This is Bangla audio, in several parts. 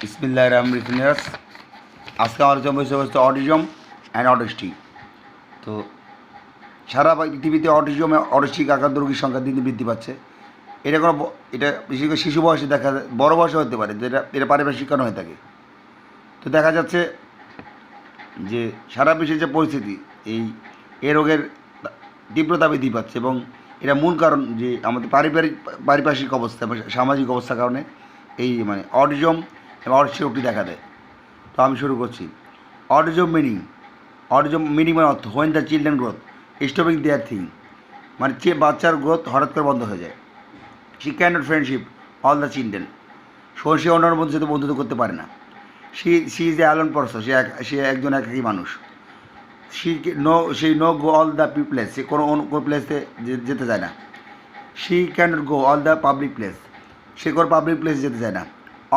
বিসমিল্লাহির রহমানির রহিম। আজকে আমার বিষয় হচ্ছে অটিজম অ্যান্ড অটিস্টি। তো সারা পৃথিবীতে অটিস্টিক আক্রান্ত রোগীর সংখ্যা দিন দিন বৃদ্ধি পাচ্ছে। এটা বিশেষ করে শিশু বয়সে দেখা যায়, বড় বয়সে হতে পারে, এটা পারিপার্শ্বিক কারণ হয়ে থাকে। তো দেখা যাচ্ছে যে সারা বিশ্বের যে পরিস্থিতি, এ রোগের তীব্রতা বৃদ্ধি পাচ্ছে এবং এটা মূল কারণ যে আমাদের পারিপার্শ্বিক অবস্থা এবং সামাজিক অবস্থার কারণে অটিজম এবং অটিস্টিক রোগটি দেখা দেয়। তো আমি শুরু করছি। অটিজম মিনিং মানে অর্থ when the children growth stopping there thing, মানে বাচ্চার গ্রোথ হঠাৎ করে বন্ধ হয়ে যায়। She can not friendship all the children, সে অন্যান্য বন্ধুর সাথে বন্ধুত্ব করতে পারে না। She is a alone person, সে একজন একাকী মানুষ। She no go all the place, সে কোনো প্লেসে যেতে চায় না। She can not go all the public place, সে কোনো পাবলিক প্লেসে যেতে চায় না।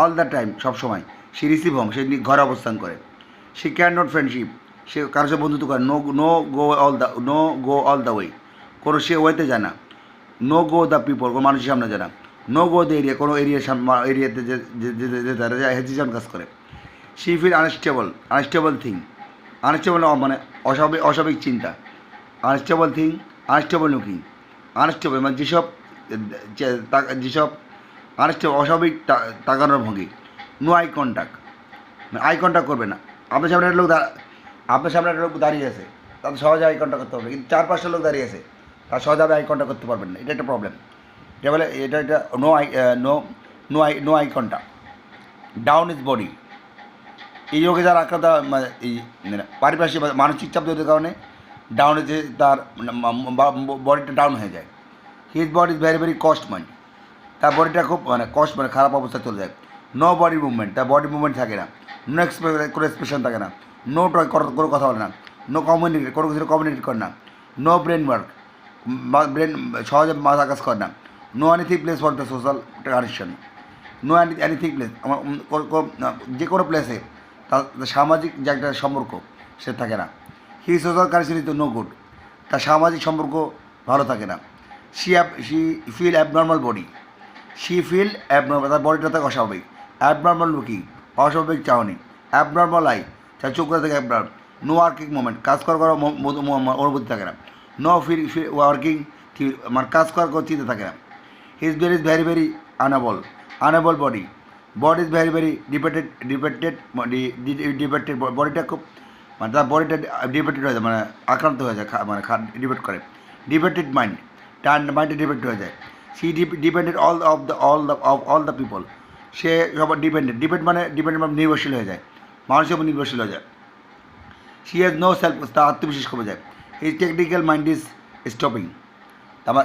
অল দ্য টাইম, সবসময়। সে রিসিভ হোম, সে ঘরে অবস্থান করে। শি ক্যান নট ফ্রেন্ডশিপ, সে কারোর সাথে বন্ধুত্ব করে। No go all the way, কোনো সে ওয়েতে যায় না। নো গো দ্য পিপল, কোনো মানুষের সামনে যায় না। নো গো দ্য এরিয়া, কোনো এরিয়াতে যেতে হেজিটেশন কাজ করে। She feel unstable thing, unstable মানে অস্বাভাবিক চিন্তা। আনস্টেবল লুকিং, আনস্টেবল মানে যেসব অস্বাভাবিক তাকানোর ভঙ্গি। No eye contact, eye contact করবে না। আপনার সামনে একটা লোক দাঁড়িয়ে আছে, তাদের সহজে আই কন্ট্যাক্ট করতে পারবে, কিন্তু 4-5টা লোক দাঁড়িয়ে আছে, তার সহজে আই কন্ট্যাক্ট করতে পারবেন না। এটা একটা প্রবলেম। এটা বলে এটা no eye contact. Down is body, এই রোগে যারা আক্রান্ত, পারিপার্শ্বিক মানসিক চাপ তৈরির কারণে ডাউন হয়েছে, তার বডিটা ডাউন হয়ে যায়। His body is very very cost mind, তার বডিটা খুব খারাপ অবস্থায় চলে যায়। নো বডি মুভমেন্ট, তার বডি মুভমেন্ট থাকে না। নো কোনো এক্সপ্রেশন থাকে না। নো টয়, কোনো কথা বলে না। নো কমিউনিকেট, কোনো কিছু কমিউনিকেট করে না। নো ব্রেন ওয়ার্ক, ব্রেন সহজে মাথা কাজ করে না। Know anything place for the social connection, know anything place, যে কোনো প্লেসে তার সামাজিক যে একটা সম্পর্ক সে থাকে না। He social connection is no good, তার সামাজিক সম্পর্ক ভালো থাকে না। শি ফিল অ্যাবনর্মাল বডি, তার বডিটা থাকে অস্বাভাবিক। অ্যাবনর্মাল লুকিং, অস্বাভাবিক চাহনি। অ্যাবনর্মাল আই, তার চোখটা থেকে অ্যাবনর্মাল। নো ওয়ার্কিং মোমেন্ট, কাজ করার অনুভূতি থাকে না। নো ওয়ার্কিং, কাজ করার কোনো চিন্তা থাকে না। His is very very unable body is very very depleted, বডিটা খুব তার বডিটা ডিপেটেড হয়ে যায়, আক্রান্ত হয়ে যায়, ডিপেট করে। ডিপেটেড মাইন্ডে ডিপেন্ড হয়ে যায়। She depended all the people, সে সবার ডিপেন্ড মানে নির্ভরশীল হয়ে যায়, মানুষের উপর নির্ভরশীল হয়ে যায়। সি হ্যাজ নো সেলফ, তার আত্মবিশ্বাস কমে যায়। His technical mind is stopping,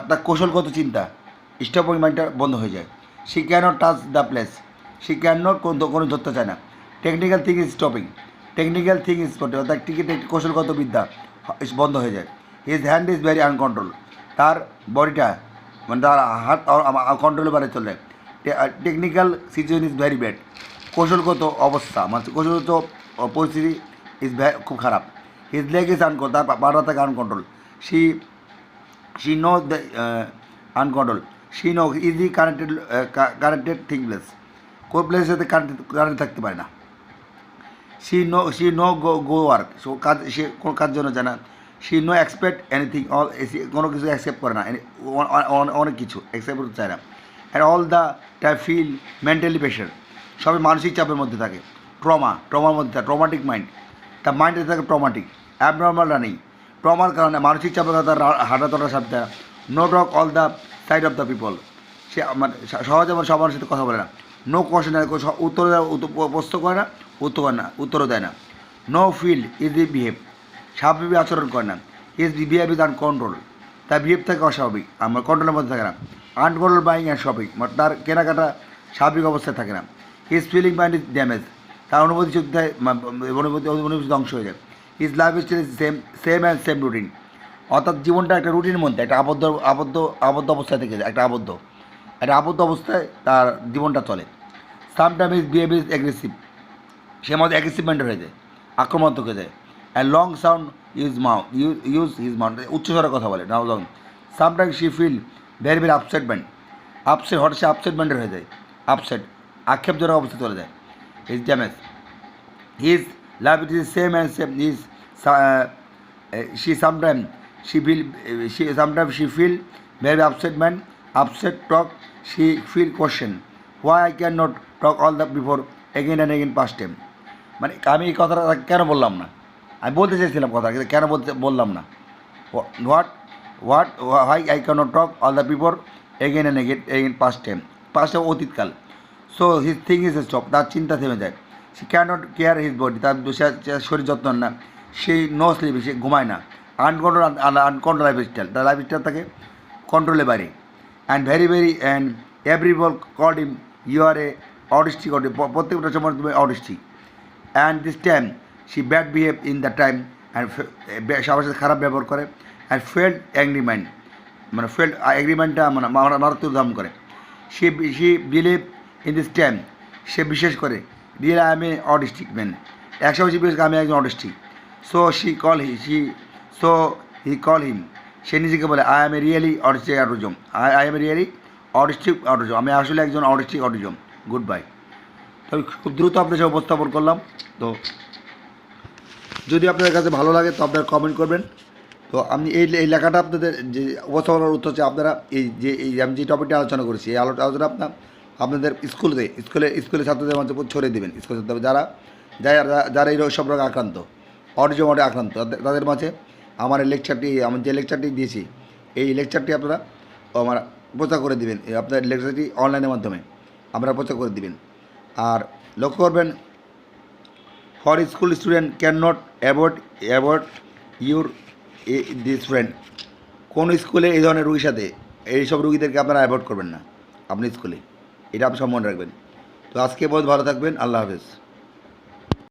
তার কৌশলগত চিন্তা, স্টপিং মাইন্ডটা বন্ধ হয়ে যায়। She can not touch the place, she can not কোনো ধরতে চায় না। টেকনিক্যাল থিং ইজ স্টপিং, অর্থাৎ কৌশলগত বিদ্যা বন্ধ হয়ে যায়। His hand is very uncontrolled, তার বডিটা তার হাত কন্ট্রোলের বাইরে চলে যায়। Technical situation is very bad, কৌশলগত অবস্থা কৌশলগত পরিস্থিতি ইজ খুব খারাপ। হিজ লেগ ইজ আনকন্ট্রোল, তার পাড়া থাকে uncontrol. She no the uncontrol, she no easy connected thingless, কোন প্লেসের সাথে কানেক্ট থাকতে পারে না। শি নো গো ওয়ার্ক, সে কোনো কাজ জন্য জানা। শি নো এক্সপেক্ট এনিথিং, কোনো কিছু অ্যাকসেপ্ট করে না, অনেক কিছু অ্যাকসেপ্ট করতে চায় না। And all the feel mentally pressure, সবই মানসিক চাপের মধ্যে থাকে। ট্রমার মধ্যে থাকে, ট্রমাটিক মাইন্ড, তার মাইন্ডে থাকে ট্রমাটিক। অ্যাবনর্মালটা নেই, ট্রমার কারণে মানসিক চাপের কারণে তার হাঁটা চলার সাথে no talk all the side of the people, সে সহজে সবার সাথে কথা বলে না। নো কোশ্চেন, প্রশ্ন করে না, উত্তরও দেয় না। নো ফিল ইজি বিহেভ, স্বাভাবিক আচরণ করে না। ইজ বিহেভ ইজ আনকন্ট্রোল, তার বিহেভ থাকে অস্বাভাবিক, কন্ট্রোলের মধ্যে থাকে না। আনকন্ট্রোল বাইং অ্যান্ড শপিং, তার কেনাকাটা স্বাভাবিক অবস্থায় থাকে না। His feeling mind is damage, তার অনুভূতি ধ্বংস হয়ে যায়। His life style is same routine, অর্থাৎ জীবনটা একটা রুটিনের মধ্যে, একটা আবদ্ধ অবস্থায় থেকে যায়, একটা আবদ্ধ অবস্থায় তার জীবনটা চলে। Sometime is behave is aggressive, সে আমাদের অ্যাগ্রেসিভমেন্ট হয়ে যায়, আক্রমণাত্মক হয়ে যায়। And long sound use his mouth, উচ্চস্বরে কথা বলে now long. Sometime she feel very very হঠাৎ সে আপসেটমেন্টের হয়ে যায়, আক্ষেপজনক অবস্থা চলে যায়। is damaged. His life is same and same. She sometimes she feel very upset man, upset talk. She feel question why I cannot talk all the before again and again past time. মানে আমি এই কথাটা কেন বললাম না, আমি বলতে চাইছিলাম কথা কিন্তু কেন বললাম না, what what hi I can't talk all the people again and again past time অতীতকাল। So his thing is stop, তার চিন্তা থেমে যায়। She can't care his body, তার শরীর যত্ন না, সেই নো স্লিপ, সে ঘুমায় না, আনকন্ট্রোল লাইফস্টাইল, তার লাইফস্টাইল তাকে কন্ট্রোলে বাইরে। And very and every ball called him you are a autistic, প্রত্যেকটা সময় তুমি autistic. And this time she bad behave in the time, and সবার সাথে খারাপ ব্যবহার করে। অ্যান্ড ফেল্ড অ্যাগ্রিমেন্ট, মানে ফেল্ড অ্যাগ্রিমেন্টটা মানে মারাত্মক ধারণ করে। সে বিলিভ ইন দিস টাইম, সে বিশেষ করে real I am a autistic man, একশো বেশি বিশেষ আমি একজন autistic. So he call him, সে নিজেকে বলে I am a really autistic autism, I am a really autistic autism, আমি আসলে একজন অটিস্টিক অটিজম। Good bye. তবে খুব দ্রুত আপনার সাথে উপস্থাপন করলাম। তো যদি আপনাদের কাছে ভালো লাগে তো আপনারা কমেন্ট করবেন। তো আমি এই লেখাটা আপনাদের যে উপস্থাপনার উত্তর হচ্ছে, আপনারা আমি যে টপিকটা আলোচনা করেছি এই আলোচনা আপনাদের স্কুলে ছাত্রদের মাঝে ছড়িয়ে দেবেন। স্কুল ছাত্র যারা এই সব রোগে আক্রান্ত, অটিজমে আক্রান্ত, তাদের মাঝে আমার যে লেকচারটি দিয়েছি এই লেকচারটি আপনারা আমার প্রচার করে দেবেন। আপনার লেকচারটি অনলাইনের মাধ্যমে আপনারা প্রচার করে দেবেন। আর লক্ষ্য করবেন, for school student can not avoid your this friend. কোন স্কুলে এই ধরনের রুগীর সাথে এইসব রুগীদেরকে আপনারা অ্যাভয়েড করবেন না আপনি স্কুলে, এটা আপনি সব মনে রাখবেন। তো আজকে বহুত ভালো থাকবেন, আল্লাহ হাফেজ।